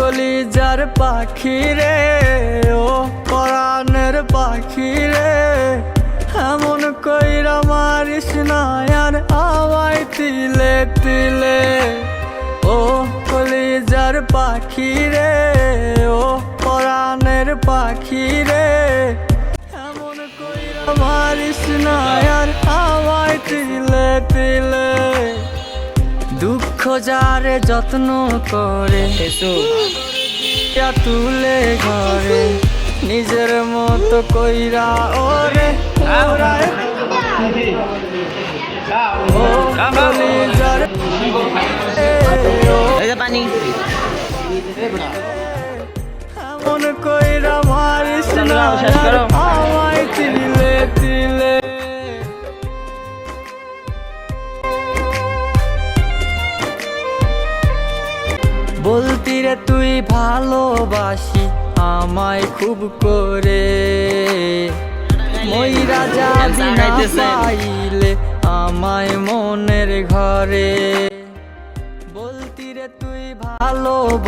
কলিজার পাখি রে, ও পরাণের পাখি রে, এমন কইরা মারিস না আর আমায় তিলে তিলে। ও কলিজার পাখি রে, ও পরাণের পাখি রে, এমন কইরা মারিস না আর আমায় তিলে তিলে। দুঃখ যারে যত্ন করে তুলে ঘরে, নিজের মতো কইরা ওরে ওরায়। ও কলিজার পানি এমন কইরা মারিস না আর আমায় তিলে তিলে। বলতি রে তুই ভালোবাসি আমায় খুব করে, মইরা যাবি না পাইলে আমায় মনের ঘরে। বলতি রে তুই ভালোবাসি